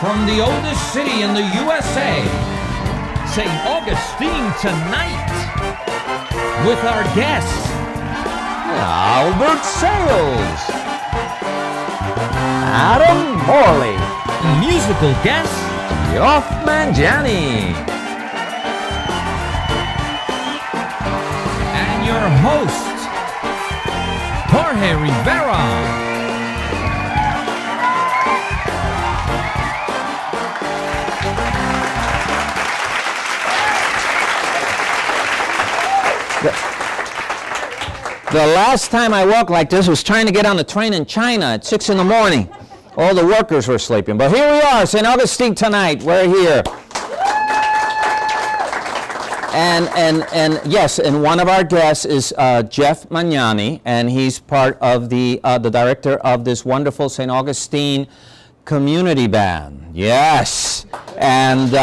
from the oldest city in the USA, St. Augustine Tonight, with our guests, Albert Syeles, Adam Morley, musical guests, Geoff Magnani, and your host, Jorge Rivera. The last time I walked like this was trying to get on the train in China at 6 in the morning. All the workers were sleeping. But here we are, St. Augustine Tonight. We're here. And yes, and one of our guests is Geoff Magnani, and he's part of the director of this wonderful St. Augustine Community Band. Yes. And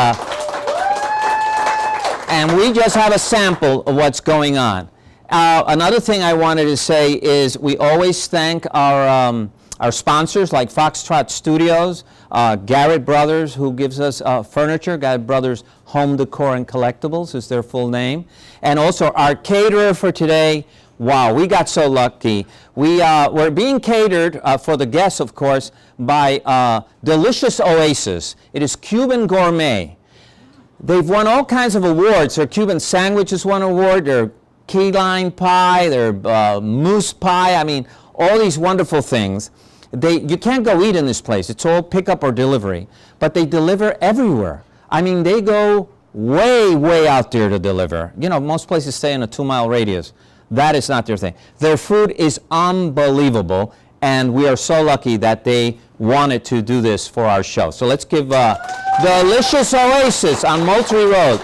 we just have a sample of what's going on. Another thing I wanted to say is we always thank our sponsors like Foxtrot Studios, Garrett Brothers, who gives us furniture. Garrett Brothers Home Decor and Collectibles is their full name. And also our caterer for today. Wow, we got so lucky. We're being catered for the guests, of course, by Delicious Oasis. It is Cuban gourmet. They've won all kinds of awards. Their Cuban sandwiches won an award. Their key lime pie, their moose pie, I mean, all these wonderful things. You can't go eat in this place. It's all pickup or delivery. But they deliver everywhere. I mean, they go way, way out there to deliver. You know, most places stay in a 2-mile radius. That is not their thing. Their food is unbelievable, and we are so lucky that they wanted to do this for our show. So let's give Delicious Oasis on Moultrie Road.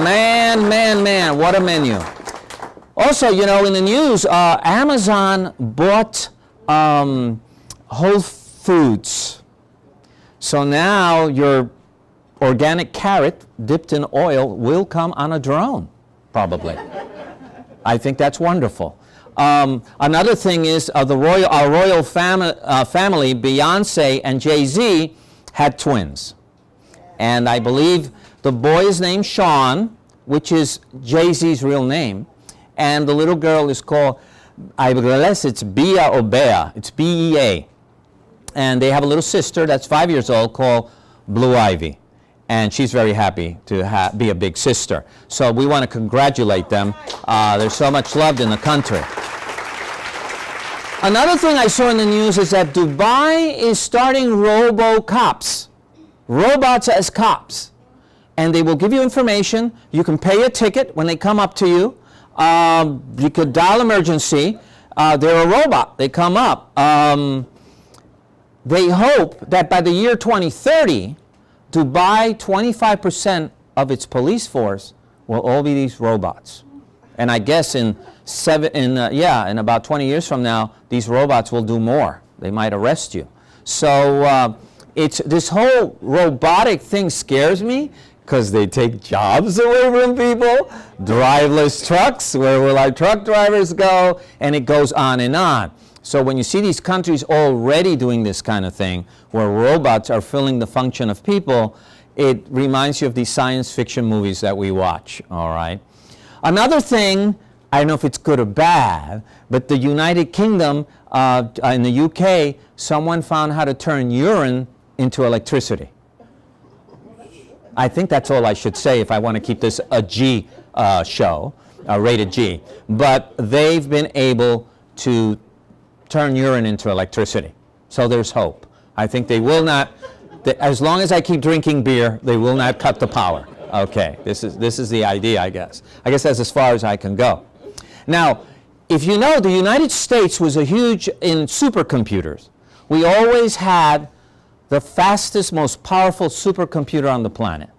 Man, what a menu. Also, you know, in the news, Amazon bought Whole Foods. So now your organic carrot dipped in oil will come on a drone, probably. I think that's wonderful. Another thing is our royal family, Beyonce and Jay-Z, had twins. And I believe the boy is named Sean, which is Jay-Z's real name. And the little girl is called, I guess it's Bea or Bea. It's B-E-A. And they have a little sister that's 5 years old called Blue Ivy. And she's very happy to be a big sister. So we want to congratulate them. There's so much loved in the country. Another thing I saw in the news is that Dubai is starting robo-cops. Robots as cops. And they will give you information. You can pay a ticket when they come up to you. You could dial emergency. They're a robot. They come up. They hope that by the year 2030, Dubai, 25% of its police force will all be these robots. And I guess in about 20 years from now, these robots will do more. They might arrest you. So this whole robotic thing scares me, because they take jobs away from people, driverless trucks, where will our truck drivers go, and it goes on and on. So when you see these countries already doing this kind of thing, where robots are filling the function of people, it reminds you of these science fiction movies that we watch, all right? Another thing, I don't know if it's good or bad, but the United Kingdom, in the UK, someone found how to turn urine into electricity. I think that's all I should say if I want to keep this a G show, rated G. But they've been able to turn urine into electricity. So there's hope. I think they will not, as long as I keep drinking beer, they will not cut the power. Okay, this is the idea, I guess. I guess that's as far as I can go. Now, if you know, the United States was a huge in supercomputers. We always had the fastest, most powerful supercomputer on the planet.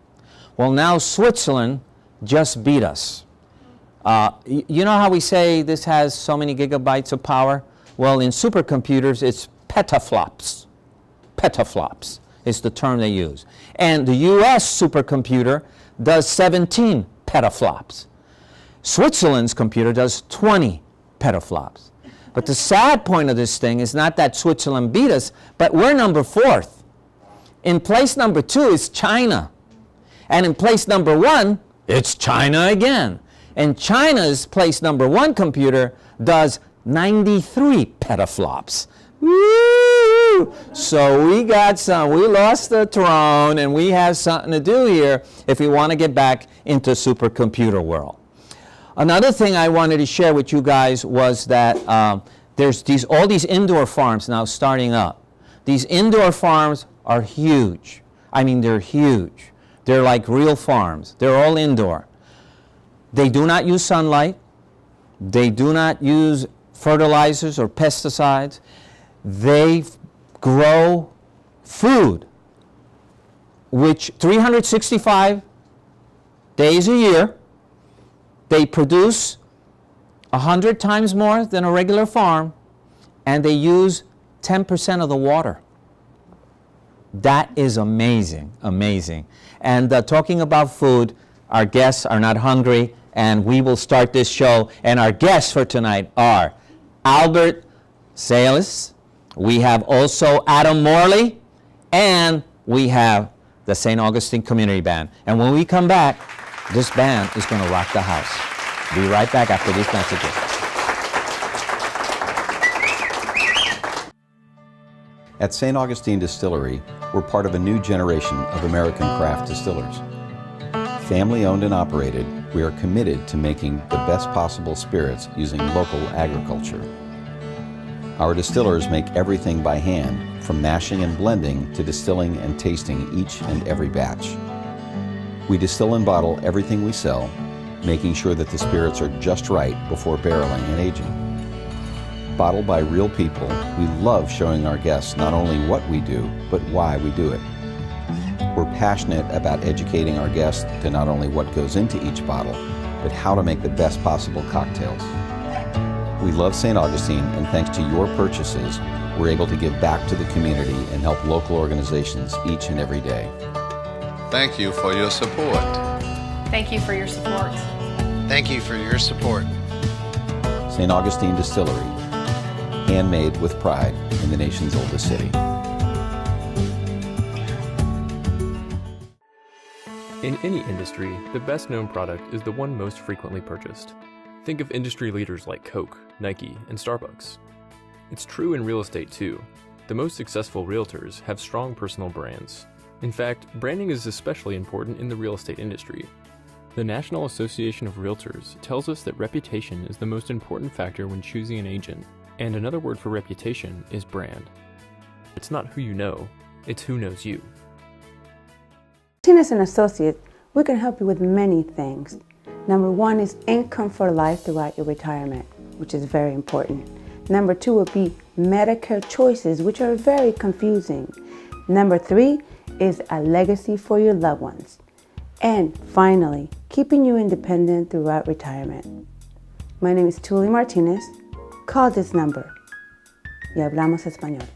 Well, now Switzerland just beat us. You know how we say this has so many gigabytes of power? Well, in supercomputers, it's petaflops. Petaflops is the term they use. And the US supercomputer does 17 petaflops. Switzerland's computer does 20 petaflops. But the sad point of this thing is not that Switzerland beat us, but we're number 4th. In place number 2 is China. And in place number 1, it's China again. And China's place number 1 computer does 93 petaflops. Woo! So we lost the throne, and we have something to do here if we want to get back into supercomputer world. Another thing I wanted to share with you guys was that there's all these indoor farms now starting up. These indoor farms are huge. I mean, they're huge. They're like real farms. They're all indoor. They do not use sunlight. They do not use fertilizers or pesticides. They grow food, which 365 days a year, they produce 100 times more than a regular farm, and they use 10% of the water. That is amazing, amazing. And talking about food, our guests are not hungry, and we will start this show. And our guests for tonight are Albert Syeles, we have also Adam Morley, and we have the St. Augustine Community Band. And when we come back, this band is going to rock the house. Be right back after these messages. At St. Augustine Distillery, we're part of a new generation of American craft distillers. Family owned and operated, we are committed to making the best possible spirits using local agriculture. Our distillers make everything by hand, from mashing and blending to distilling and tasting each and every batch. We distill and bottle everything we sell, making sure that the spirits are just right before barreling and aging. Bottled by real people, we love showing our guests not only what we do, but why we do it. We're passionate about educating our guests to not only what goes into each bottle, but how to make the best possible cocktails. We love St. Augustine, and thanks to your purchases, we're able to give back to the community and help local organizations each and every day. Thank you for your support. Thank you for your support. Thank you for your support. St. Augustine Distillery, handmade with pride in the nation's oldest city. In any industry, the best known product is the one most frequently purchased. Think of industry leaders like Coke, Nike, and Starbucks. It's true in real estate too. The most successful realtors have strong personal brands. In fact, branding is especially important in the real estate industry. The National Association of Realtors tells us that reputation is the most important factor when choosing an agent, and another word for reputation is brand. It's not who you know, it's who knows you. As an associate, we can help you with many things. Number 1 is income for life throughout your retirement, which is very important. Number 2 would be Medicare choices, which are very confusing. Number 3 is a legacy for your loved ones. And finally, keeping you independent throughout retirement. My name is Tully Martinez. Call this number. Y hablamos español.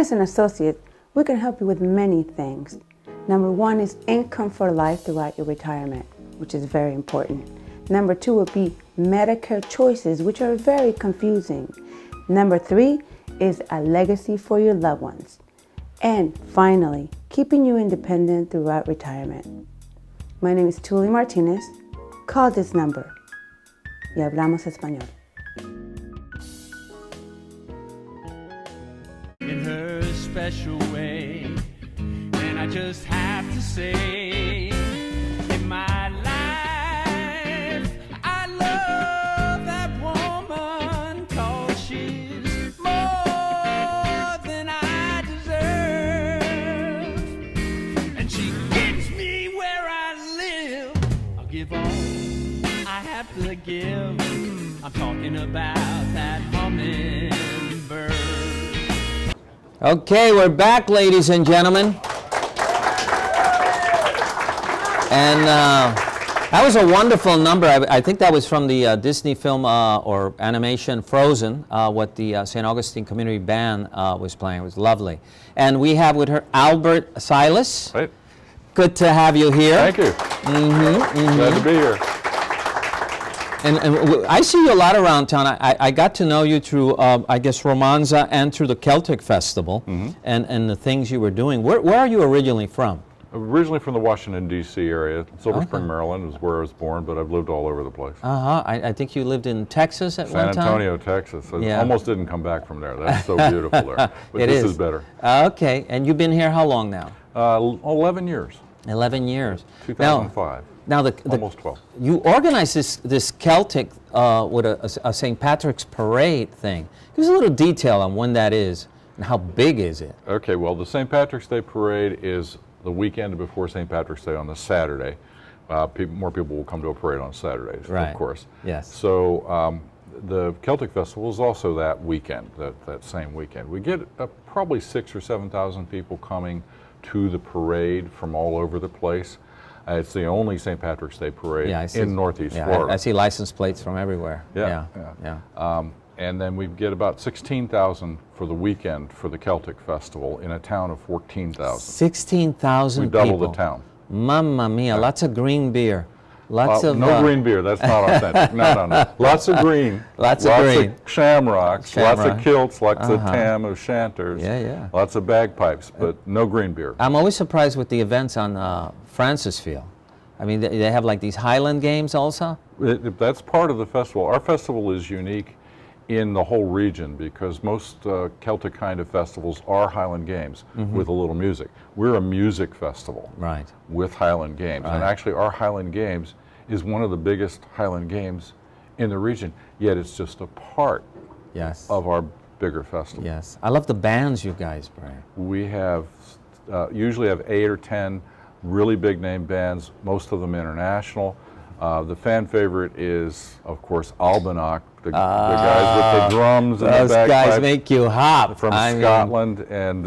Magnani & Associates, we can help you with many things. Number one is income for life throughout your retirement, which is very important. Number two would be Medicare choices, which are very confusing. Number three is a legacy for your loved ones. And finally, keeping you independent throughout retirement. My name is Tuli Martinez. Call this number. Y hablamos español. In her special way, and I just have to say, in my life, I love that woman, 'cause she's more than I deserve, and she gets me where I live. I'll give all I have to give. I'm talking about that hummingbird. Okay, we're back, ladies and gentlemen. And that was a wonderful number. I think that was from the Disney film or animation Frozen, what the St. Augustine Community Band was playing. It was lovely. And we have with her Albert Syeles. Right. Good to have you here. Thank you. Glad to be here. And I see you a lot around town. I got to know you through, I guess, Romanza and through the Celtic Festival and the things you were doing. Where are you originally from? Originally from the Washington, D.C. area. Silver Spring, Maryland is where I was born, but I've lived all over the place. I think you lived in Texas at one time? San Antonio, Texas. I Yeah. almost didn't come back from there. That's so beautiful there. But this is better. Okay, and you've been here how long now? 11 years. 11 years. 2005. Now almost 12. You organized this Celtic with a St. Patrick's Parade thing. Give us a little detail on when that is and how big is it? Okay, well, the St. Patrick's Day Parade is the weekend before St. Patrick's Day on the Saturday. More people will come to a parade on Saturdays, of course. Yes. So the Celtic Festival is also that weekend, that same weekend. We get probably 6,000 or 7,000 people coming to the parade from all over the place. It's the only St. Patrick's Day parade in Northeast Florida. I see license plates from everywhere. Yeah. And then we get about 16,000 for the weekend for the Celtic Festival in a town of 14,000. 16,000 people. We double the town. Mamma mia, lots of green beer. Lots of no green beer, that's not authentic. No. Lots of green. Lots of shamrocks, lots of kilts, lots of tam of shanters. Lots of bagpipes, but no green beer. I'm always surprised with the events on Francisfield. I mean, they have like these Highland games also? That's part of the festival. Our festival is unique in the whole region because most Celtic kind of festivals are Highland games with a little music. We're a music festival with Highland games. And actually our Highland games is one of the biggest Highland games in the region, yet it's just a part of our bigger festival. Yes. I love the bands you guys bring. We have usually have 8 or 10 really big name bands, most of them international. The fan favorite is, of course, Albanach, the guys with the drums and the bagpipes. Those guys make you hop. From Scotland, and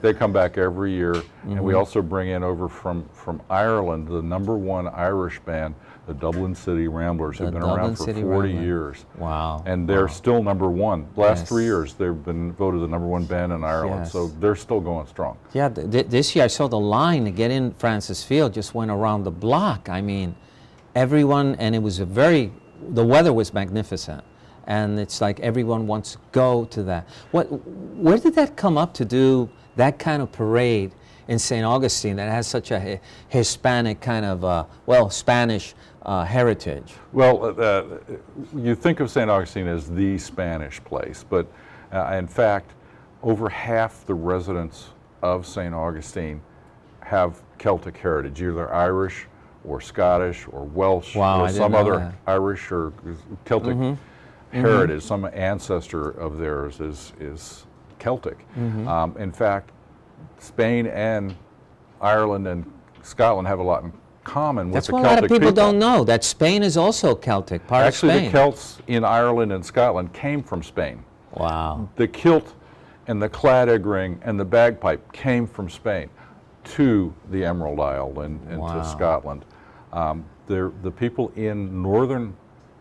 they come back every year. And we also bring in over from Ireland the #1 Irish band, the Dublin City Ramblers, who've been around for 40 years. Wow. And they're still #1. Last 3 years, they've been voted the #1 band in Ireland, so they're still going strong. Yeah, this year I saw the line to get in Francisfield just went around the block. I mean, everyone, and it was the weather was magnificent. And it's like everyone wants to go to that. Where did that come up to do that kind of parade in St. Augustine that has such a Hispanic kind of, Spanish heritage? Well, you think of St. Augustine as the Spanish place, but in fact, over half the residents of St. Augustine have Celtic heritage, either Irish or Scottish or Welsh or some other Irish or Celtic heritage. Some ancestor of theirs is Celtic. In fact, Spain and Ireland and Scotland have a lot in common with the Celtic people. That's what a lot of people don't know, that Spain is also Celtic, part of Spain. Actually, the Celts in Ireland and Scotland came from Spain. Wow. The kilt and the claddagh ring and the bagpipe came from Spain to the Emerald Isle and to Scotland. The people in northern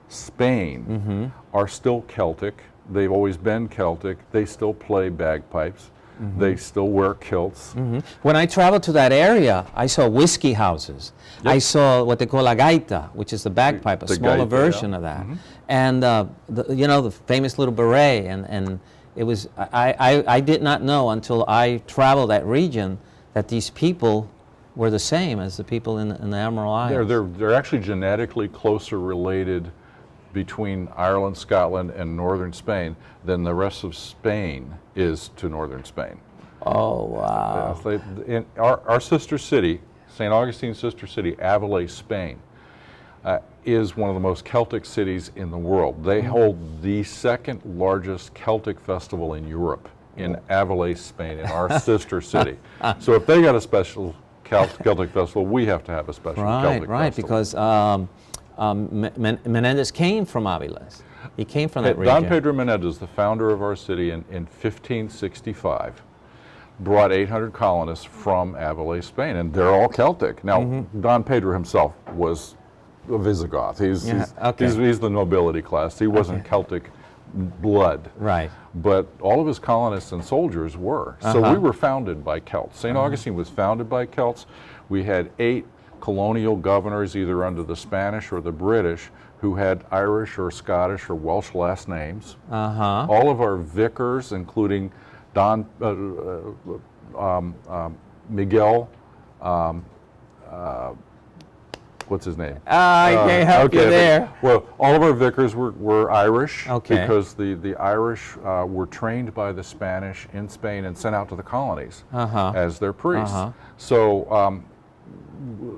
Spain are still Celtic. They've always been Celtic. They still play bagpipes. They still wear kilts. When I traveled to that area, I saw whiskey houses. I saw what they call la gaita, which is the bagpipe, a The smaller gaita, version yeah. of that. And the famous little beret, and it was, I did not know until I traveled that region that these people were the same as the people in the Emerald Isles. They're actually genetically closer related between Ireland, Scotland, and northern Spain than the rest of Spain is to northern Spain. Oh, wow. In our sister city, St. Augustine's sister city, Avila, Spain, is one of the most Celtic cities in the world. They hold the second largest Celtic festival in Europe in Avila, Spain, in our sister city. So if they got a special Celtic festival, we have to have a special Celtic festival. Right, because Menendez came from Aviles. He came from that region. Don Pedro Menendez, the founder of our city in 1565, brought 800 colonists from Avila, Spain, and they're all Celtic. Now, Don Pedro himself was a Visigoth. He's the nobility class. He wasn't Celtic blood. Right. But all of his colonists and soldiers were. So we were founded by Celts. St. Augustine was founded by Celts. We had 8 colonial governors, either under the Spanish or the British, who had Irish or Scottish or Welsh last names. All of our vicars, including Don Miguel, what's his name? I can't help you there. Well, all of our vicars were Irish Okay. because the Irish were trained by the Spanish in Spain and sent out to the colonies as their priests. So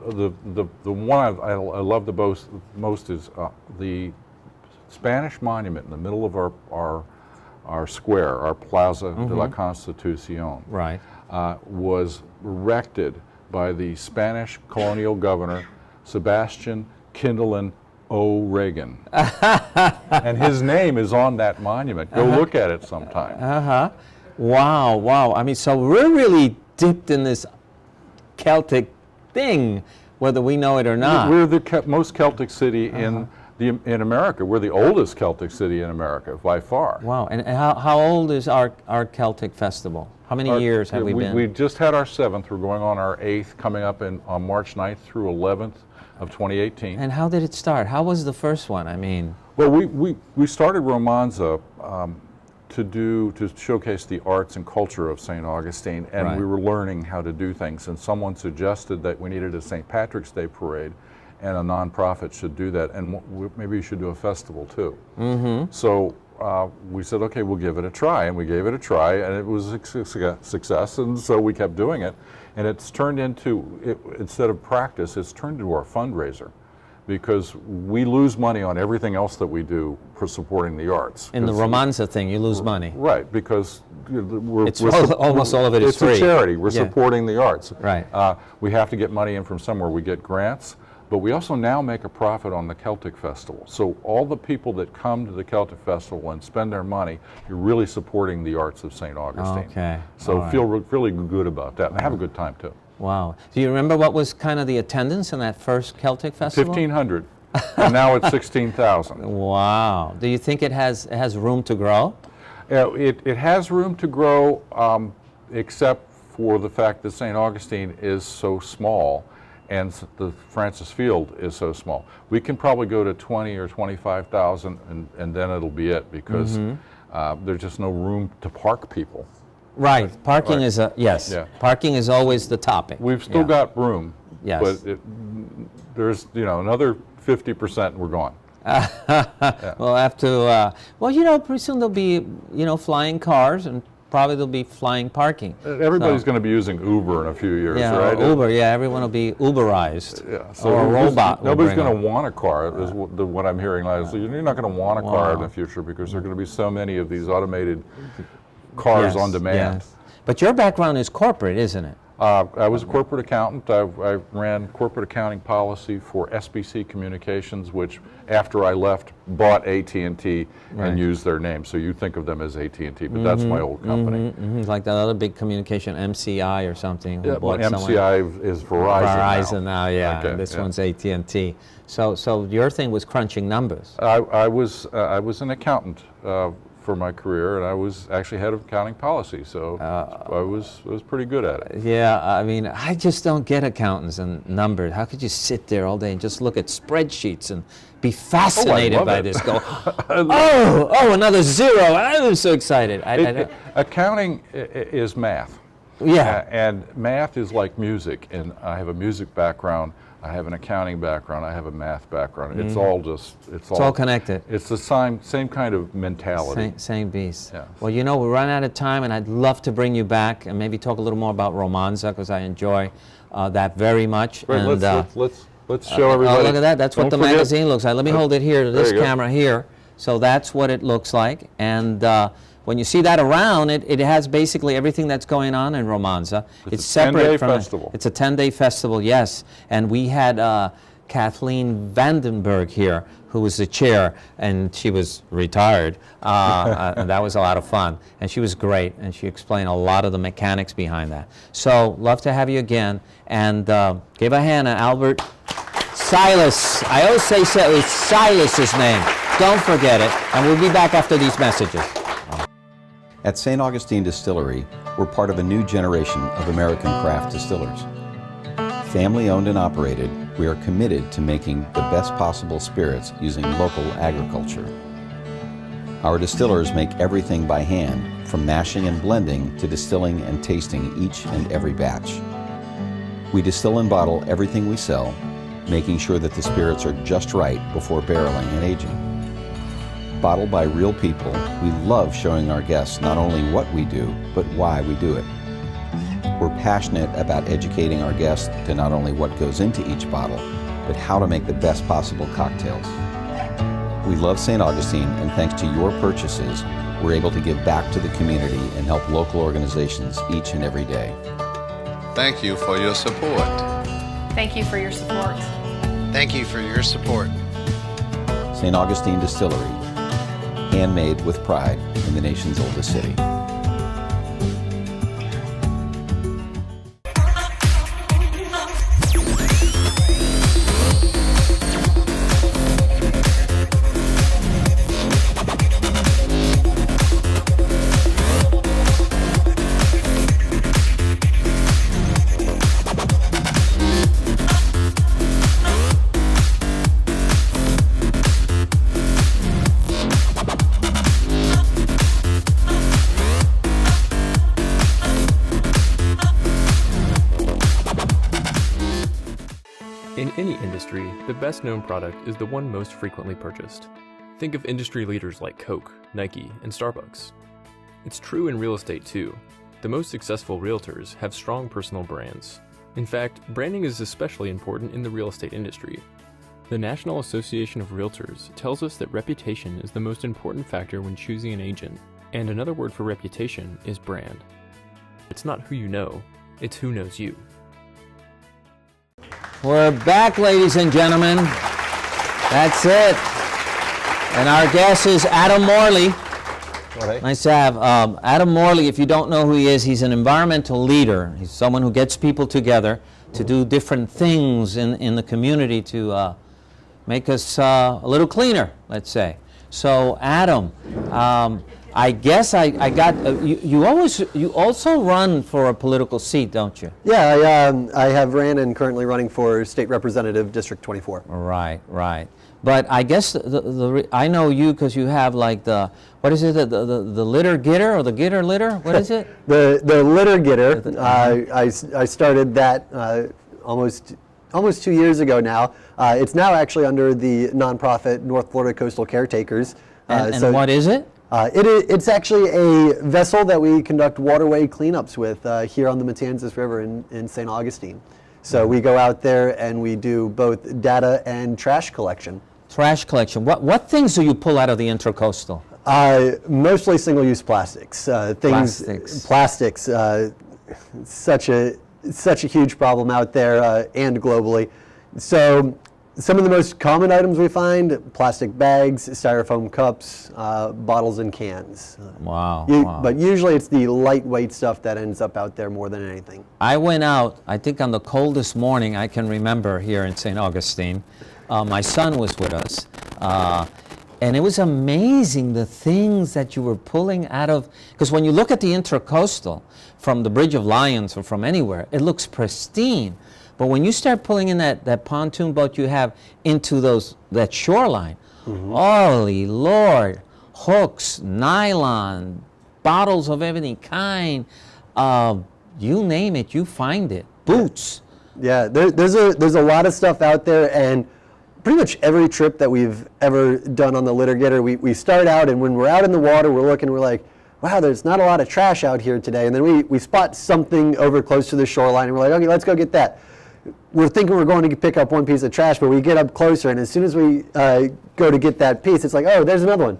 the one I love the most is the Spanish monument in the middle of our square, our Plaza de la Constitución, Right. was erected by the Spanish colonial governor Sebastian Kindlein O'Regan. And his name is on that monument. Go look at it sometime. Wow, wow. I mean, so we're really dipped in this Celtic thing, whether we know it or not. We're the most Celtic city in America. We're the oldest Celtic city in America by far. Wow. And how old is our Celtic festival? How many years have we been? We just had our 7th. We're going on our 8th, coming up on March 9th through 11th of 2018. And how did it start? How was the first one? I mean, well, we started Romanza to showcase the arts and culture of St. Augustine, and we were learning how to do things. And someone suggested that we needed a St. Patrick's Day parade, and a nonprofit should do that, and maybe we should do a festival too. So we said, okay, we'll give it a try, and we gave it a try, and it was a success, and so we kept doing it. And it's turned into, instead of practice, it's turned into our fundraiser, because we lose money on everything else that we do for supporting the arts. in the Romanza thing, you lose money. Right, because Almost all of it is free. It's a charity. We're supporting the arts. Right. We have to get money in from somewhere. We get grants, but we also now make a profit on the Celtic Festival. So all the people that come to the Celtic Festival and spend their money, you're really supporting the arts of St. Augustine. Okay. So feel really good about that, and have a good time too. Wow. Do you remember what was kind of the attendance in that first Celtic festival? 1,500, and now it's 16,000. Wow. Do you think it has room to grow? It has room to grow, except for the fact that St. Augustine is so small and the Francis Field is so small. We can probably go to 20 or 25,000 and then it'll be it, because there's just no room to park people. Right. Parking is parking is always the topic. We've still got room, Yes. but there's another 50% and we're gone. We'll have to, pretty soon there'll be, flying cars, and probably there'll be flying parking. Everybody's going to be using Uber in a few years, right? Uber, everyone will be Uberized. Yeah, so or a robot. Nobody's going to want a car, is what I'm hearing. So you're not going to want a car in the future, because there are going to be so many of these automated cars on demand. Yes. But your background is corporate, isn't it? I was a corporate accountant. I ran corporate accounting policy for SBC Communications, which after I left bought AT&T and used their name. So you think of them as AT&T, but that's my old company. Like that other big communication, MCI or something. Yeah, well, MCI is Verizon Verizon now, yeah. Okay, and this one's AT&T. So your thing was crunching numbers. I was an accountant for my career, and I was actually head of accounting policy, so I was pretty good at it. Yeah, I mean, I just don't get accountants and numbers. How could you sit there all day and just look at spreadsheets and be fascinated by this? Go, oh, another zero! I'm so excited. Accounting is math. Yeah. And math is like music, and I have a music background, I have an accounting background, I have a math background. It's all it's all connected. It's the same kind of mentality. Same beast. Yeah. Well, you know, we're running out of time, and I'd love to bring you back and maybe talk a little more about Romanza, because I enjoy that very much. Right, and let's show everybody. Oh, look at that. That's what the magazine looks like. Let me hold it here to this camera here. So that's what it looks like. And when you see that around, it has basically everything that's going on in Romanza. It's separate 10-day from festival. It's a 10-day festival, yes. And we had Kathleen Vandenberg here, who was the chair, and she was retired. And that was a lot of fun. And she was great, and she explained a lot of the mechanics behind that. So, love to have you again. And give a hand to Albert Syeles. I always say it's Syeles' name. Don't forget it. And we'll be back after these messages. At St. Augustine Distillery, we're part of a new generation of American craft distillers. Family owned and operated, we are committed to making the best possible spirits using local agriculture. Our distillers make everything by hand, from mashing and blending to distilling and tasting each and every batch. We distill and bottle everything we sell, making sure that the spirits are just right before barreling and aging. Bottled by real people, we love showing our guests not only what we do, but why we do it. We're passionate about educating our guests to not only what goes into each bottle, but how to make the best possible cocktails. We love St. Augustine, and thanks to your purchases, we're able to give back to the community and help local organizations each and every day. Thank you for your support. Thank you for your support. Thank you for your support. St. Augustine Distillery, handmade with pride in the nation's oldest city. In any industry, the best known product is the one most frequently purchased. Think of industry leaders like Coke, Nike, and Starbucks. It's true in real estate too. The most successful realtors have strong personal brands. In fact, branding is especially important in the real estate industry. The National Association of Realtors tells us that reputation is the most important factor when choosing an agent, and another word for reputation is brand. It's not who you know, it's who knows you. We're back, ladies and gentlemen. That's it. And our guest is Adam Morley. Right. Nice to have Adam Morley. If you don't know who he is, he's an environmental leader. He's someone who gets people together to do different things in the community to make us a little cleaner, let's say. So, Adam, I guess I got you also run for a political seat, don't you? Yeah, I have ran and currently running for State Representative District 24. Right. But I guess I know you because you have like what is it, the litter getter or the getter litter? What is it? the litter getter. I started that almost 2 years ago now. It's now actually under the nonprofit North Florida Coastal Caretakers. And what is it? It's actually a vessel that we conduct waterway cleanups with here on the Matanzas River in St. Augustine. So we go out there and we do both data and trash collection. Trash collection. What things do you pull out of the Intracoastal? Mostly single-use plastics. Plastics. Such a huge problem out there and globally. So some of the most common items we find: plastic bags, styrofoam cups, bottles and cans. Wow. But usually it's the lightweight stuff that ends up out there more than anything. I went out, I think on the coldest morning I can remember here in St. Augustine. My son was with us. And it was amazing the things that you were pulling out of, because when you look at the Intercoastal from the Bridge of Lions or from anywhere, it looks pristine. But when you start pulling in that pontoon boat you have into that shoreline, holy Lord, hooks, nylon, bottles of any kind, you name it, you find it, boots. Yeah, there's a lot of stuff out there, and pretty much every trip that we've ever done on the Litter Getter, we start out, and when we're out in the water, we're looking, we're like, wow, there's not a lot of trash out here today. And then we spot something over close to the shoreline, and we're like, okay, let's go get that. We're thinking we're going to pick up one piece of trash, but we get up closer, and as soon as we go to get that piece, it's like, oh, there's another one.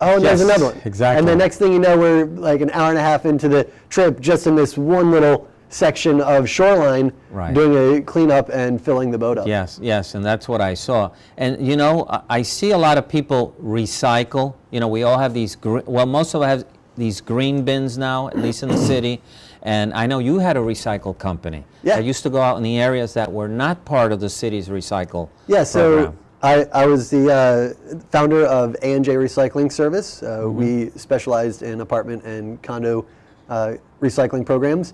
Oh, and there's another one. Exactly. And the next thing you know, we're like an hour and a half into the trip just in this one little section of shoreline, doing a cleanup and filling the boat up. Yes, yes, and that's what I saw. And you know, I see a lot of people recycle. You know, we all have these, most of us have these green bins now, at least in the city. And I know you had a recycle company. Yeah. I used to go out in the areas that were not part of the city's recycle program. So I was the founder of A&J Recycling Service. We specialized in apartment and condo recycling programs.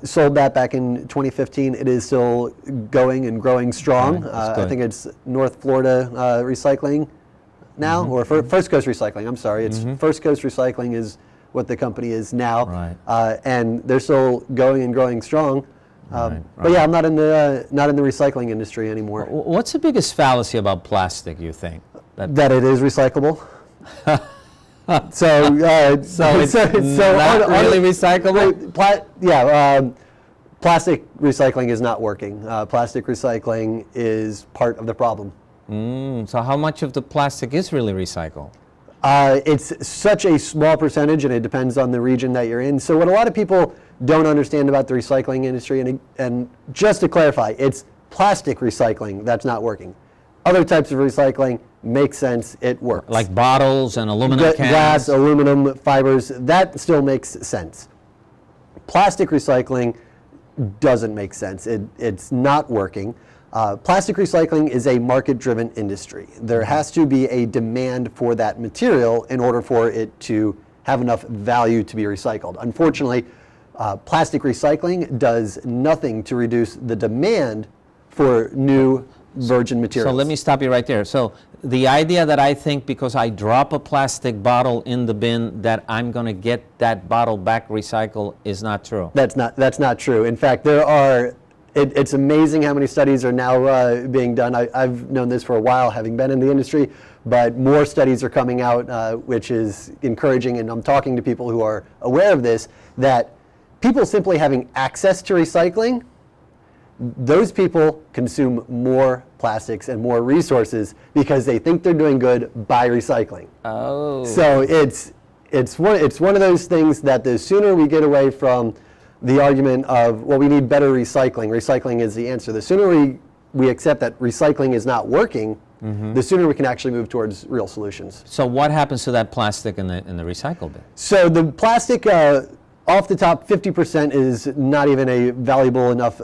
Sold that back in 2015. It is still going and growing strong. I think it's North Florida Recycling now, or First Coast Recycling. I'm sorry, it's First Coast Recycling is what the company is now, and they're still going and growing strong. But yeah, I'm not in the recycling industry anymore. What's the biggest fallacy about plastic, you think? That it is recyclable. So it's not really recyclable? Plastic recycling is not working. Plastic recycling is part of the problem. So how much of the plastic is really recycled? It's such a small percentage, and it depends on the region that you're in. So what a lot of people don't understand about the recycling industry, and just to clarify, it's plastic recycling that's not working. Other types of recycling make sense, it works. Like bottles and aluminum cans? Glass, aluminum, fibers, that still makes sense. Plastic recycling doesn't make sense. It's not working. Plastic recycling is a market-driven industry. There has to be a demand for that material in order for it to have enough value to be recycled. Unfortunately, plastic recycling does nothing to reduce the demand for new virgin materials. So let me stop you right there. So the idea that I think because I drop a plastic bottle in the bin that I'm going to get that bottle back recycled is not true. That's not true. In fact, there are. It's amazing how many studies are now being done. I've known this for a while, having been in the industry, but more studies are coming out, which is encouraging. And I'm talking to people who are aware of this, that people simply having access to recycling, those people consume more plastics and more resources because they think they're doing good by recycling. Oh. So it's one of those things that the sooner we get away from the argument of, well, we need better recycling. Recycling is the answer. The sooner we accept that recycling is not working, the sooner we can actually move towards real solutions. So what happens to that plastic in the recycle bin? So the plastic, off the top, 50% is not even a valuable enough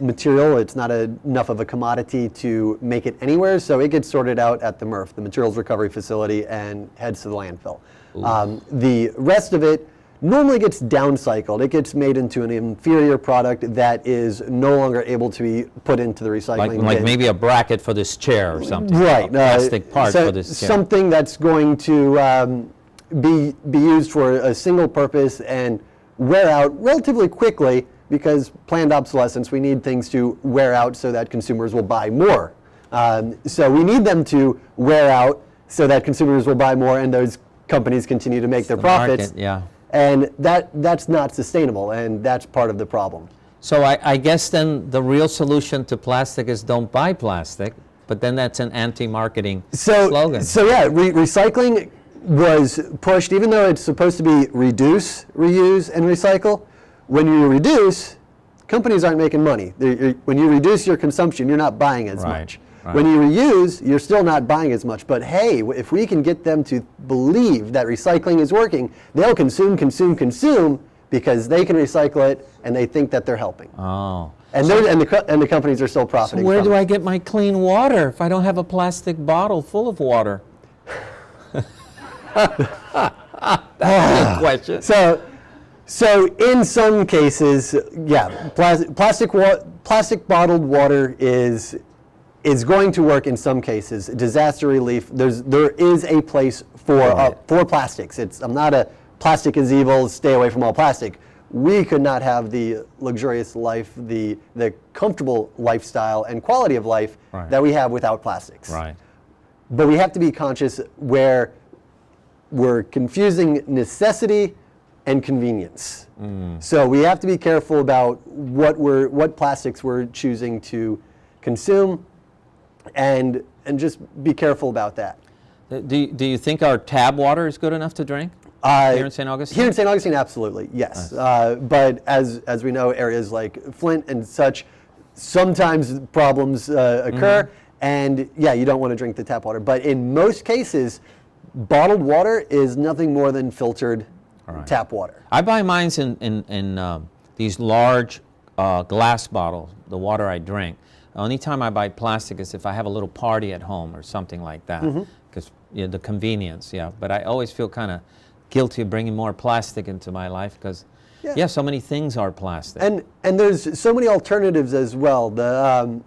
material. It's not enough of a commodity to make it anywhere. So it gets sorted out at the MRF, the Materials Recovery Facility, and heads to the landfill. The rest of it normally gets downcycled. It gets made into an inferior product that is no longer able to be put into the recycling bin. Like maybe a bracket for this chair or something. Right. A plastic part for this chair. Something that's going to be used for a single purpose and wear out relatively quickly, because planned obsolescence, we need things to wear out so that consumers will buy more. So we need them to wear out so that consumers will buy more and those companies continue to make their profits. Market, yeah. And that's not sustainable, and that's part of the problem. So I guess then the real solution to plastic is don't buy plastic, but then that's an anti-marketing slogan. So yeah, recycling was pushed, even though it's supposed to be reduce, reuse, and recycle. When you reduce, companies aren't making money. When you reduce your consumption, you're not buying as much. Right. When you reuse, you're still not buying as much. But hey, if we can get them to believe that recycling is working, they'll consume because they can recycle it and they think that they're helping. Oh. And the companies are still profiting. So where do I get my clean water if I don't have a plastic bottle full of water? That's a good question. So in some cases, yeah, plastic bottled water is going to work in some cases. Disaster relief, there is a place for plastics. I'm not a plastic is evil, stay away from all plastic. We could not have the luxurious life, the comfortable lifestyle and quality of life that we have without plastics. Right. But we have to be conscious where we're confusing necessity and convenience. So we have to be careful about what plastics we're choosing to consume, and just be careful about that. Do you think our tap water is good enough to drink here in St. Augustine? Here in St. Augustine, absolutely, yes. Nice. But as we know, areas like Flint and such, sometimes problems occur, and yeah, you don't want to drink the tap water. But in most cases, bottled water is nothing more than filtered tap water. I buy mine in these large glass bottles, the water I drink. The only time I buy plastic is if I have a little party at home or something like that, because the convenience, But I always feel kind of guilty of bringing more plastic into my life because, so many things are plastic. And there's so many alternatives as well. The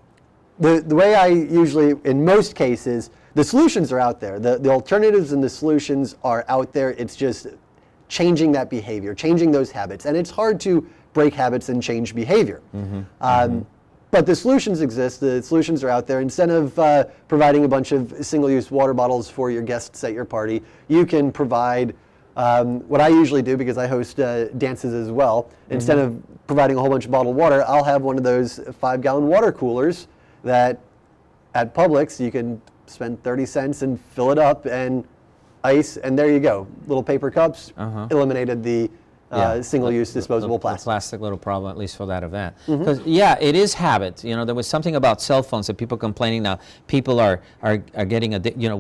way I usually, in most cases, the solutions are out there. The alternatives and the solutions are out there. It's just changing that behavior, changing those habits. And it's hard to break habits and change behavior. But the solutions exist, the solutions are out there. Instead of providing a bunch of single-use water bottles for your guests at your party, you can provide what I usually do, because I host dances as well. Instead of providing a whole bunch of bottled water, I'll have one of those 5-gallon water coolers that at Publix you can spend 30 cents and fill it up and ice, and there you go. Little paper cups, eliminated the single-use disposable plastic. The plastic little problem, at least for that event. Because it is habit. There was something about cell phones that people complaining now. People are getting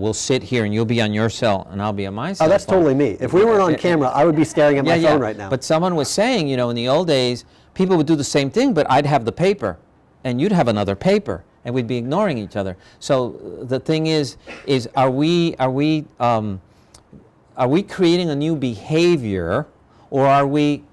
we'll sit here and you'll be on your cell and I'll be on my cell. Oh, that's totally me. If we weren't on camera, I would be staring at my phone right now. But someone was saying, in the old days, people would do the same thing, but I'd have the paper and you'd have another paper, and we'd be ignoring each other. So the thing is are we creating a new behavior, or are we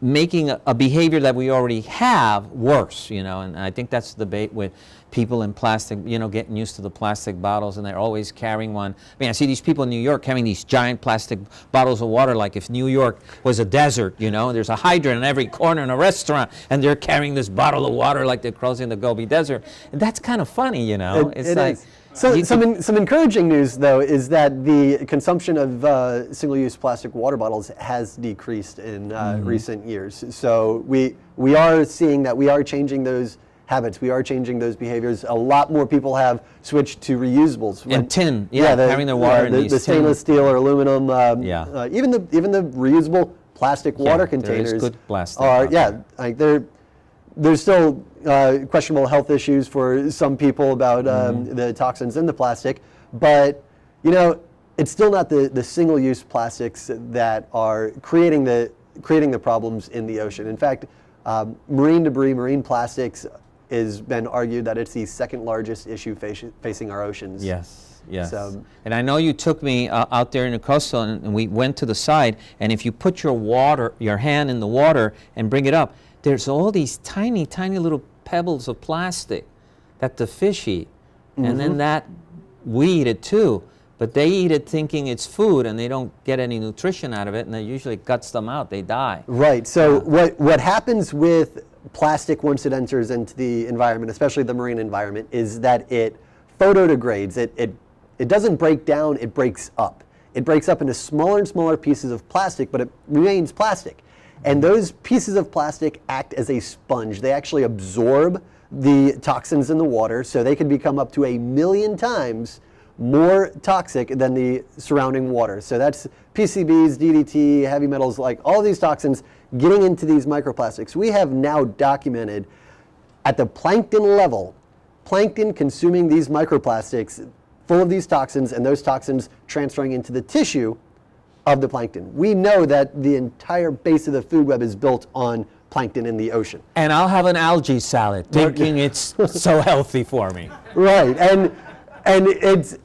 making a behavior that we already have worse, And I think that's the debate with people in plastic, getting used to the plastic bottles, and they're always carrying one. I see these people in New York carrying these giant plastic bottles of water, like if New York was a desert, There's a hydrant in every corner in a restaurant, and they're carrying this bottle of water like they're crossing the Gobi Desert. And that's kind of funny, It's like... So some encouraging news, though, is that the consumption of single-use plastic water bottles has decreased in recent years. So we are seeing that we are changing those habits. We are changing those behaviors. A lot more people have switched to reusables. And tin, having their water in these the stainless steel or aluminum. Even the reusable plastic water containers. There is good plastic. Like there's still questionable health issues for some people about the toxins in the plastic, but it's still not the single-use plastics that are creating the problems in the ocean. In fact, marine debris, marine plastics, has been argued that it's the second largest issue facing our oceans. Yes. And I know you took me out there in the coastal, and we went to the side, and if you put your hand in the water and bring it up, there's all these tiny, tiny little pebbles of plastic that the fish eat. And then we eat it too. But they eat it thinking it's food, and they don't get any nutrition out of it, and it usually guts them out. They die. Right. So what happens with plastic once it enters into the environment, especially the marine environment, is that it photodegrades. It doesn't break down, it breaks up. It breaks up into smaller and smaller pieces of plastic, but it remains plastic. And those pieces of plastic act as a sponge. They actually absorb the toxins in the water, so they can become up to 1 million times more toxic than the surrounding water. So that's PCBs, DDT, heavy metals, like all these toxins getting into these microplastics. We have now documented at the plankton level, plankton consuming these microplastics full of these toxins, and those toxins transferring into the tissue of the plankton. We know that the entire base of the food web is built on plankton in the ocean. And I'll have an algae salad thinking it's so healthy for me. Right, and it's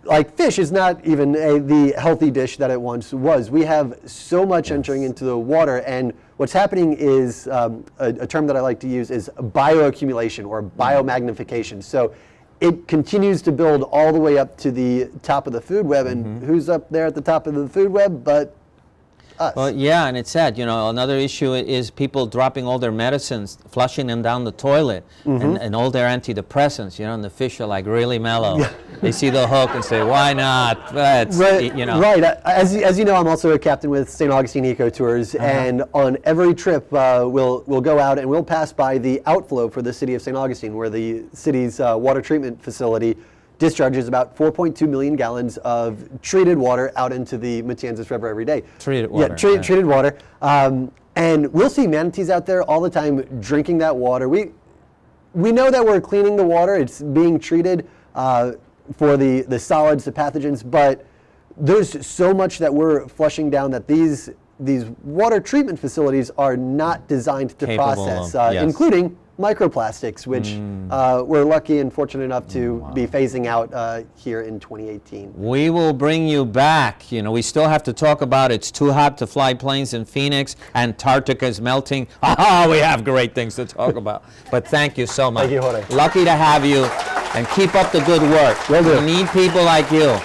like fish is not even the healthy dish that it once was. We have so much entering into the water, and what's happening is a term that I like to use is bioaccumulation or biomagnification. So it continues to build all the way up to the top of the food web, and who's up there at the top of the food web but us? Well, yeah, and it's sad. You know, another issue is people dropping all their medicines, flushing them down the toilet, and all their antidepressants. You know, and the fish are like really mellow. They see the hook and say, "Why not?" Let's, you know. Right. As you know, I'm also a captain with St. Augustine Eco Tours, and on every trip we'll go out and we'll pass by the outflow for the city of St. Augustine, where the city's water treatment facility discharges about 4.2 million gallons of treated water out into the Matanzas River every day. Treated water. Yeah, treated water. And we'll see manatees out there all the time drinking that water. We know that we're cleaning the water. It's being treated for the solids, the pathogens, but there's so much that we're flushing down that these water treatment facilities are not designed to process, including microplastics, which we're lucky and fortunate enough to be phasing out here in 2018. We will bring you back. You know, we still have to talk about it's too hot to fly planes in Phoenix, Antarctica is melting. We have great things to talk about. But thank you so much. Thank you, Jorge. Lucky to have you, and keep up the good work. Will do. We need people like you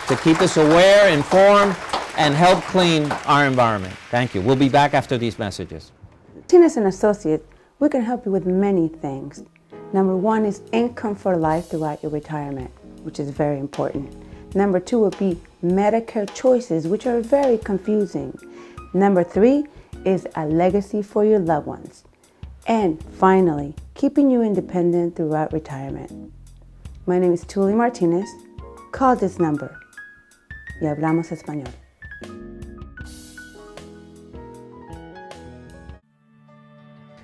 to keep us aware, informed, and help clean our environment. Thank you. We'll be back after these messages. Martinez and Associates, we can help you with many things. Number one is income for life throughout your retirement, which is very important. Number two would be Medicare choices, which are very confusing. Number three is a legacy for your loved ones. And finally, keeping you independent throughout retirement. My name is Tuli Martinez. Call this number. Y hablamos español.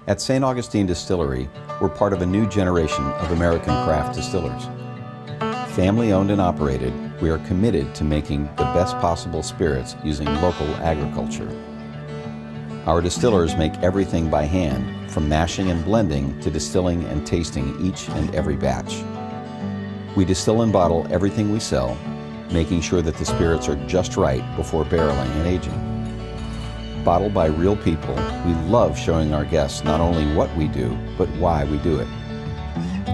At St. Augustine Distillery, we're part of a new generation of American craft distillers. Family owned and operated, we are committed to making the best possible spirits using local agriculture. Our distillers make everything by hand, from mashing and blending to distilling and tasting each and every batch. We distill and bottle everything we sell, making sure that the spirits are just right before barreling and aging. Bottled by real people, we love showing our guests not only what we do, but why we do it.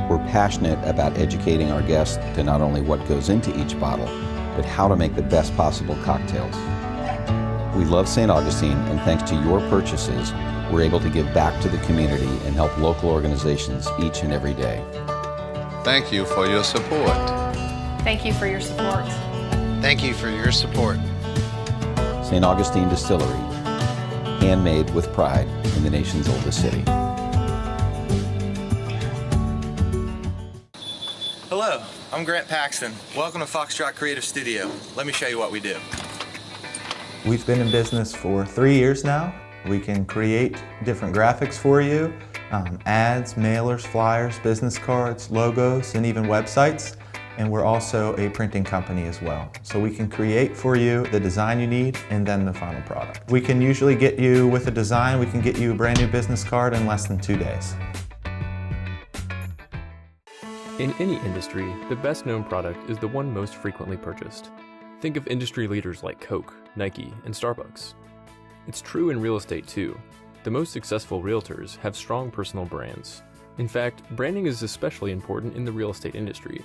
We're passionate about educating our guests to not only what goes into each bottle, but how to make the best possible cocktails. We love St. Augustine, and thanks to your purchases, we're able to give back to the community and help local organizations each and every day. Thank you for your support. Thank you for your support. Thank you for your support. St. Augustine Distillery, handmade with pride in the nation's oldest city. Hello, I'm Grant Paxton. Welcome to Foxtrot Creative Studio. Let me show you what we do. We've been in business for 3 years now. We can create different graphics for you, ads, mailers, flyers, business cards, logos, and even websites. And we're also a printing company as well. So we can create for you the design you need and then the final product. We can usually get you with a design, we can get you a brand new business card in less than 2 days. In any industry, the best known product is the one most frequently purchased. Think of industry leaders like Coke, Nike, and Starbucks. It's true in real estate too. The most successful realtors have strong personal brands. In fact, branding is especially important in the real estate industry.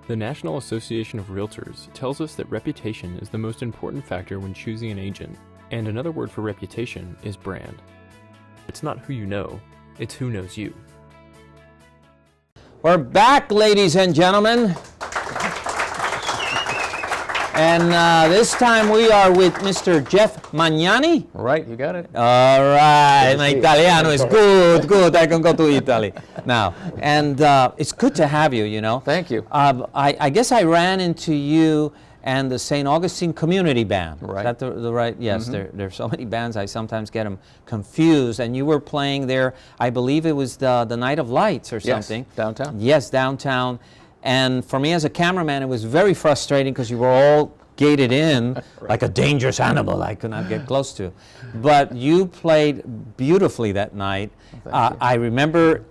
The National Association of Realtors tells us that reputation is the most important factor when choosing an agent, and another word for reputation is brand. It's not who you know, it's who knows you. We're back, ladies and gentlemen. And this time we are with Mr. Geoff Magnani. Right, you got it. All right, my Italiano is good. I can go to Italy now. And it's good to have you, you know. Thank you. I guess I ran into you and the St. Augustine Community Band. Right. Is that the right? Yes, there's so many bands, I sometimes get them confused. And you were playing there, I believe it was the Night of Lights or something. Yes, downtown. Yes, downtown. And for me as a cameraman, it was very frustrating because you were all gated in like a dangerous animal I could not get close to. But you played beautifully that night. I remember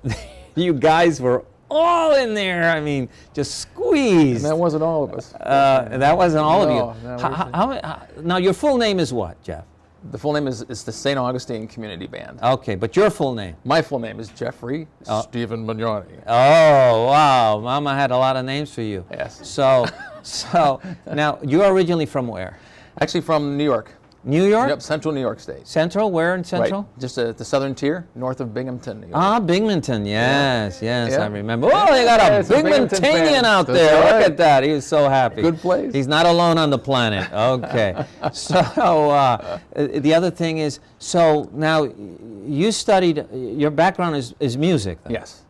you guys were all in there. I mean, just squeezed. And that wasn't all of us. That wasn't all of you. No, Now, your full name is what, Geoff? The full name is the St Augustine Community Band. Okay, but your full name? My full name is Geoffrey Stephen Magnani. Oh, wow. Mama had a lot of names for you. Yes. So now, you're originally from where? Actually from New York. New York? Yep, Central New York State. Central? Where in Central? Right. Just the southern tier, north of Binghamton, New York. Ah, Binghamton. Yes, Yeah. I remember. Oh, they got a Binghamtonian out there. Right. Look at that. He was so happy. Good place. He's not alone on the planet. Okay. So the other thing is, so now you studied, your background is music, then? Yes.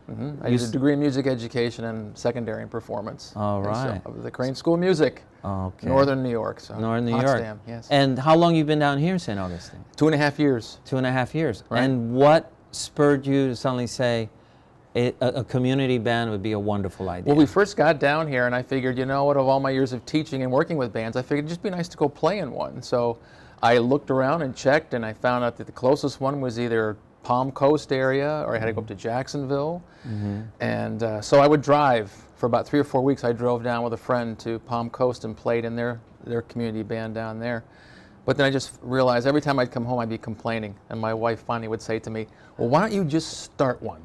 I did a degree in music education and secondary in performance. All right. So, of the Crane School of Music, Northern New York. So Northern New York. Potsdam, yes. And how long you been down here in St. Augustine? 2.5 years. 2.5 years. Right. And what spurred you to suddenly say a community band would be a wonderful idea? Well, we first got down here, and I figured, you know what, of all my years of teaching and working with bands, I figured it'd just be nice to go play in one. So I looked around and checked, and I found out that the closest one was either Palm Coast area, or I had to go up to Jacksonville. And so I would drive for about 3 or 4 weeks. I drove down with a friend to Palm Coast and played in their community band down there. But then I just realized every time I'd come home, I'd be complaining. And my wife finally would say to me, well, why don't you just start one?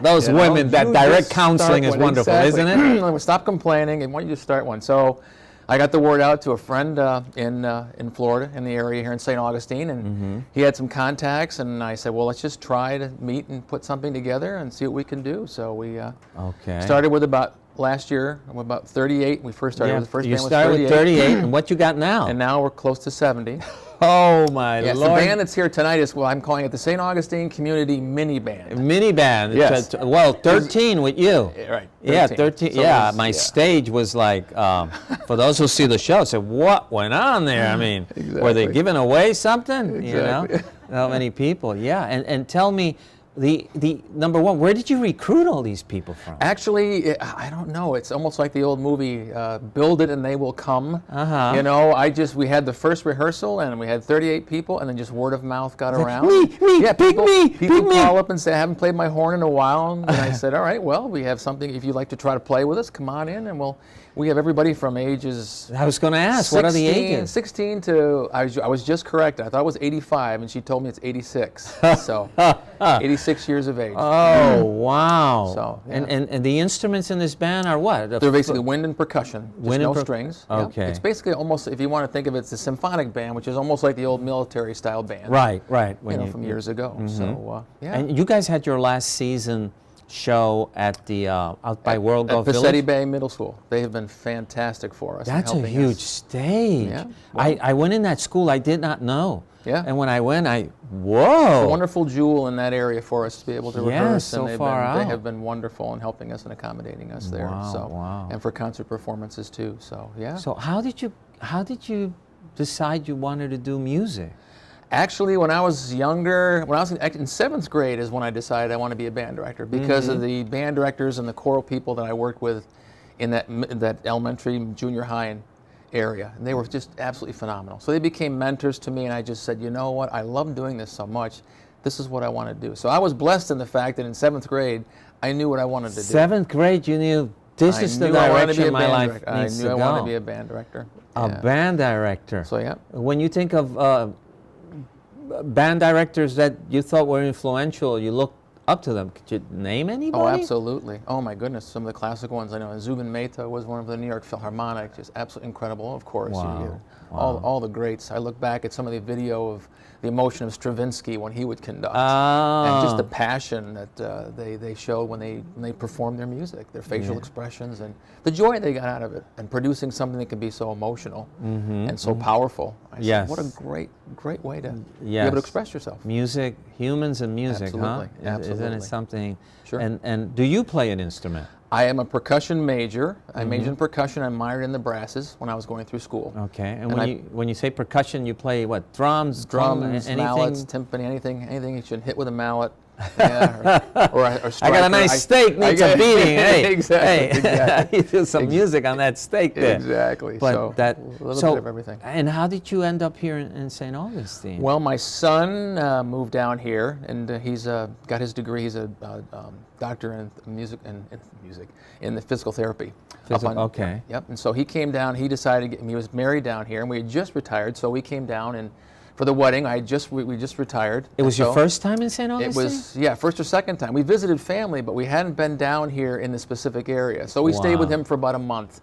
Those women, that direct counseling is wonderful, isn't it? Stop complaining, and why don't you just start one? So I got the word out to a friend in Florida, in the area here in St. Augustine, and he had some contacts, and I said, well, let's just try to meet and put something together and see what we can do. So we started with last year, about 38. We first started with the first band was 38. You started with 38, and what you got now? And now we're close to 70. Oh my Yes, Lord. the band that's here tonight is, well, I'm calling it the St. Augustine Community Mini Band. Mini band. Yes. Well, 13 with you. Right. 13. Yeah, 13. So Yeah, my stage was like, for those who see the show, say, what went on there? I mean, were they giving away something? You know, how many people? Yeah, and tell me, the number one, where did you recruit all these people from? Actually, I don't know. It's almost like the old movie, Build It and They Will Come. Uh-huh. You know, we had the first rehearsal and we had 38 people, and then just word of mouth got around. People call up and say, I haven't played my horn in a while. And I said, all right, well, we have something. If you'd like to try to play with us, come on in, and we have everybody from ages. I was going to ask, what are the ages? 16 to, I was just corrected. I thought it was 85, and she told me it's 86. So, 86 years of age. Oh, wow. So, yeah. And the instruments in this band are what? They're basically wind and percussion, just no strings. Okay. Yeah. It's basically almost, if you want to think of it, it's a symphonic band, which is almost like the old military style band. Right. From years ago. So, yeah. And you guys had your last season show at the out by World Golf Village? Pacetti Bay Middle School. They have been fantastic for us. That's a huge stage. Yeah. I went in that school, I did not know. Yeah. And when I went, whoa. It's a wonderful jewel in that area for us to be able to rehearse. So and far they have been wonderful in helping us and accommodating us there. And for concert performances too. So yeah. So how did you decide you wanted to do music? Actually, when I was younger, when I was in 7th grade is when I decided I want to be a band director, because of the band directors and the choral people that I worked with in that elementary, junior high area. And they were just absolutely phenomenal. So they became mentors to me, and I just said, you know what, I love doing this so much. This is what I want to do. So I was blessed in the fact that in 7th grade, I knew what I wanted to do. 7th grade, you knew this is the direction my life needs to go. I knew I wanted to be a band director. A band director. So yeah. When you think of band directors that you thought were influential, you looked up to them. Could you name anybody? Oh, absolutely. Oh my goodness, some of the classic ones I know. Zubin Mehta was one of the New York Philharmonic, just absolutely incredible, of course. Wow. All the greats. I look back at some of the video of the emotion of Stravinsky when he would conduct, Oh. and just the passion that they showed when they performed their music, their facial expressions, and the joy they got out of it, and producing something that could be so emotional and so powerful. I said, what a great way to be able to express yourself. Music, humans and music, Absolutely. huh? Absolutely. Isn't it something? Sure. And do you play an instrument? I am a percussion major. I majored in percussion. I minored in the brasses when I was going through school. Okay. And when you say percussion, you play what? Drums, drums, anything? mallets, timpani, anything you should hit with a mallet. Yeah, or I got a nice steak, needs a beating. Hey, exactly. hey. Exactly. You do some music on that steak there. Exactly. But so that, a little bit of everything. And how did you end up here in St. Augustine? Well, my son moved down here, and he's got his degree. He's a doctor in in the physical therapy. Okay. Yep. And so he came down. He decided he was married down here, and we had just retired. So we came down, and for the wedding, we just retired. It was your first time in St. Augustine? It was, yeah, first or second time. We visited family, but we hadn't been down here in the specific area. So we stayed with him for about a month.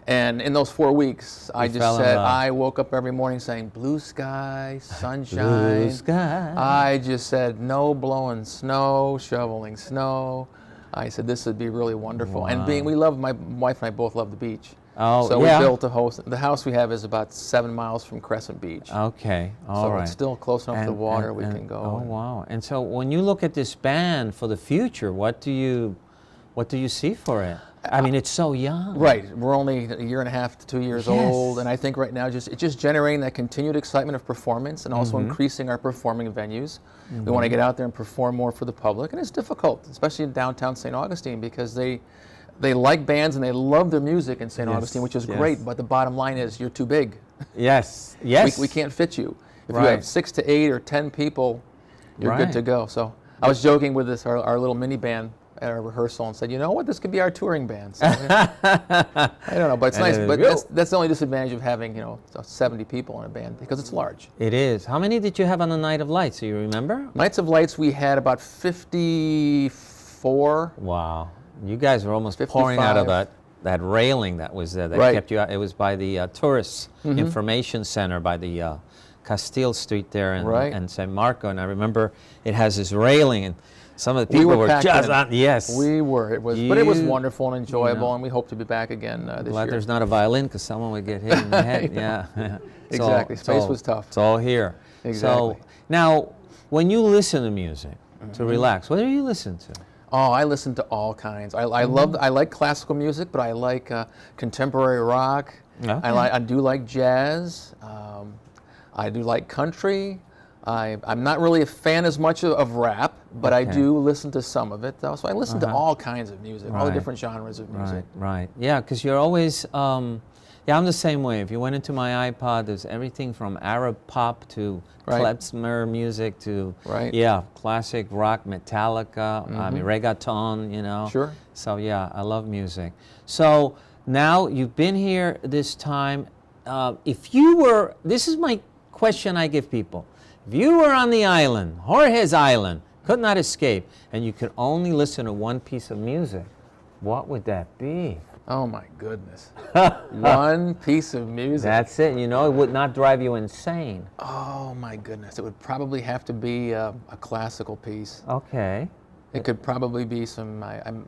And in those 4 weeks, I woke up every morning saying, blue sky, sunshine. Blue sky. I just said, no blowing snow, shoveling snow. I said, this would be really wonderful. Wow. And my wife and I both love the beach. Oh, so yeah. we built a house. The house we have is about 7 miles from Crescent Beach. Okay, all right. So it's still close enough to the water we can go. Oh, wow. And so when you look at this band for the future, what do you see for it? I mean, it's so young. Right. We're only a year and a half to 2 years old, and I think right now it's just generating that continued excitement of performance and also increasing our performing venues. We want to get out there and perform more for the public, and it's difficult, especially in downtown St. Augustine, because they like bands and they love their music in St. Augustine, which is great, but the bottom line is you're too big. Yes, yes. We can't fit you. If you have 6 to 8 or 10 people, you're good to go. So I was joking with our little mini band at our rehearsal and said, you know what, this could be our touring band. So, I don't know, but it's nice. But that's the only disadvantage of having 70 people in a band, because it's large. It is. How many did you have on the Night of Lights? Do you remember? Nights of Lights, we had about 54. Wow. You guys were almost 55. pouring out of that railing that was there that kept you out. It was by the Tourist Information Center by the Castile Street there in San Marco. And I remember it has this railing, and some of the people were just on. Yes. We were. But it was wonderful and enjoyable, and we hope to be back again this Glad year. there's not a violin, because someone would get hit in the head. Yeah. Exactly. Space was tough. It's all here. Exactly. So now, when you listen to music to relax, what do you listen to? Oh, I listen to all kinds. I like classical music, but I like contemporary rock. Okay. I do like jazz. I do like country. I'm not really a fan as much of rap, but I do listen to some of it, though. So I listen to all kinds of music, all the different genres of music. Right. Yeah, because you're always. I'm the same way. If you went into my iPod, there's everything from Arab pop to klezmer music to classic rock, Metallica, I mean reggaeton. Sure. So yeah, I love music. So now you've been here this time. If you were, this is my question I give people. If you were on the island, Jorge's Island, could not escape, and you could only listen to one piece of music, what would that be? Oh my goodness. One piece of music. That's it. It would not drive you insane. Oh my goodness. It would probably have to be a classical piece. Okay. It could probably be some,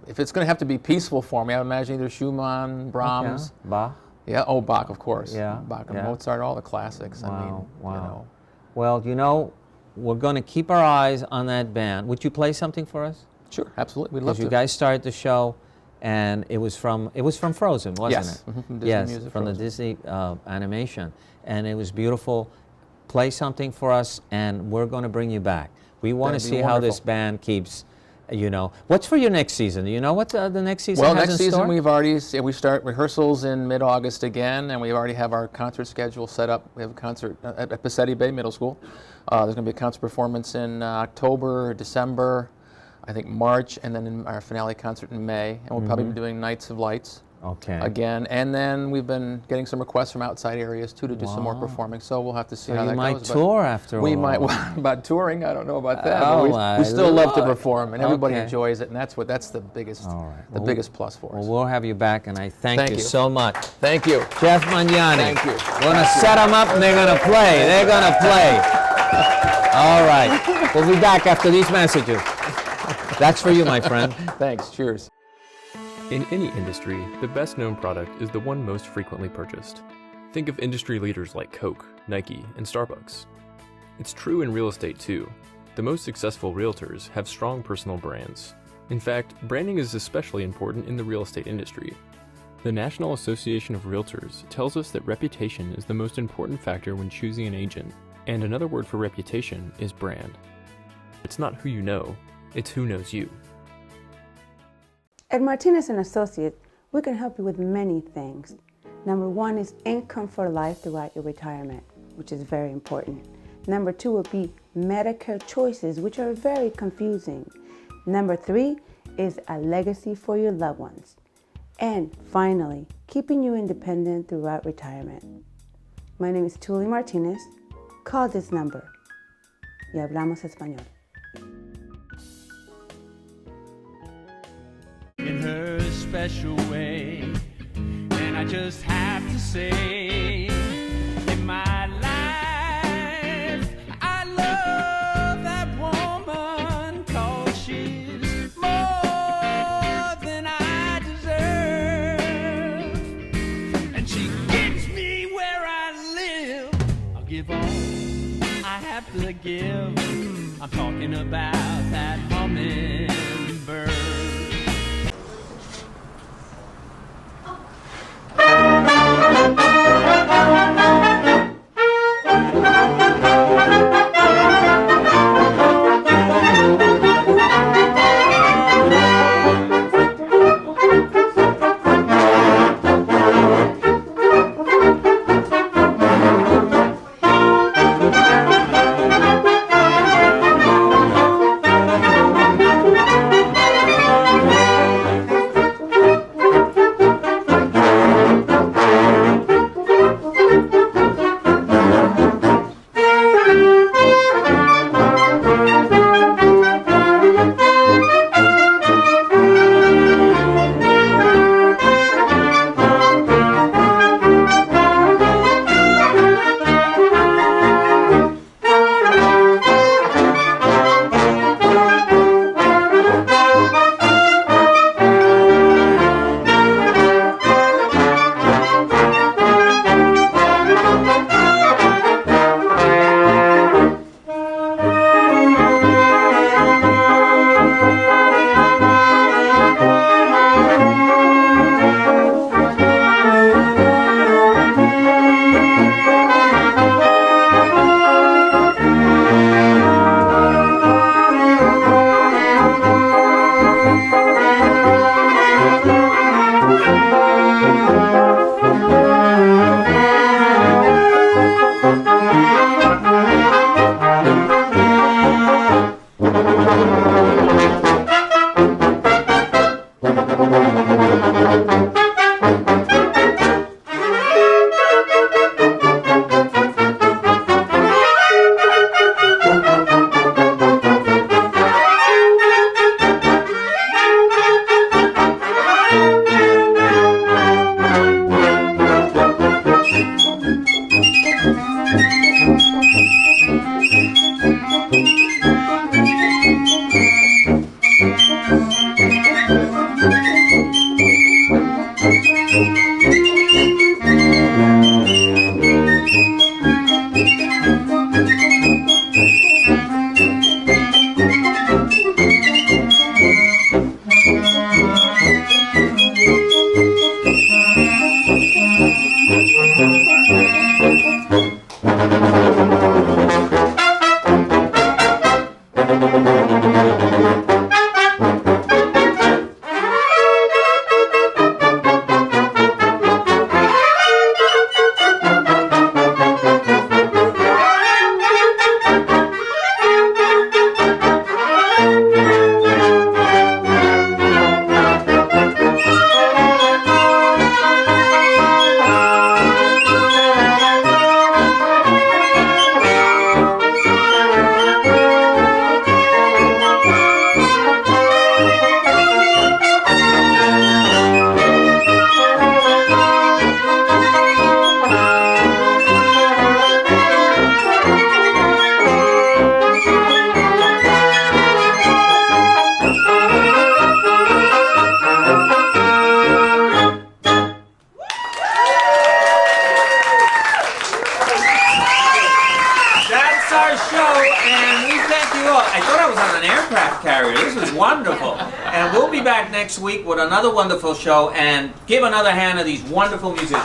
if it's going to have to be peaceful for me, I would imagine either Schumann, Brahms. Okay. Bach? Yeah, Bach, of course. Yeah. Bach and Mozart, all the classics. Wow. Well, we're going to keep our eyes on that band. Would you play something for us? Sure, absolutely. We'd love to. Because you guys started the show, and it was from Frozen, wasn't it? From Disney yes, music, from Frozen. the Disney animation, and it was beautiful. Play something for us, and we're going to bring you back. We want to see how this band keeps. What's for your next season? Do you know what the next season has in store? Well, next season we start rehearsals in mid-August again, and we already have our concert schedule set up. We have a concert at Passetti Bay Middle School. There's going to be a concert performance in October, December, I think March, and then our finale concert in May. And we'll probably be doing Nights of Lights again. And then we've been getting some requests from outside areas too to do some more performing. So we'll have to see how that goes. You might tour after all. We might. About touring, I don't know about that. But we still love to perform, and everybody enjoys it, and that's the biggest biggest plus for us. Well, we'll have you back, and I thank you so much. Thank you. Geoff Magnani. Thank you. We're going to set them up, and they're going to play. They're going to play. All right. We'll be back after these messages. That's for you, my friend. Thanks. Cheers. In any industry, the best known product is the one most frequently purchased. Think of industry leaders like Coke, Nike, and Starbucks. It's true in real estate too. The most successful realtors have strong personal brands. In fact, branding is especially important in the real estate industry. The National Association of Realtors tells us that reputation is the most important factor when choosing an agent, and another word for reputation is brand. It's not who you know, it's who knows you. At Martinez & Associates, we can help you with many things. Number one is income for life throughout your retirement, which is very important. Number two would be Medicare choices, which are very confusing. Number three is a legacy for your loved ones. And finally, keeping you independent throughout retirement. My name is Tully Martinez. Call this number. Y hablamos español. In her special way, and I just have to say, in my life, I love that woman, 'cause she's more than I deserve, and she gets me where I live. I'll give all I have to give. I'm talking about that hummingbird. Next week with another wonderful show, and give another hand to these wonderful musicians.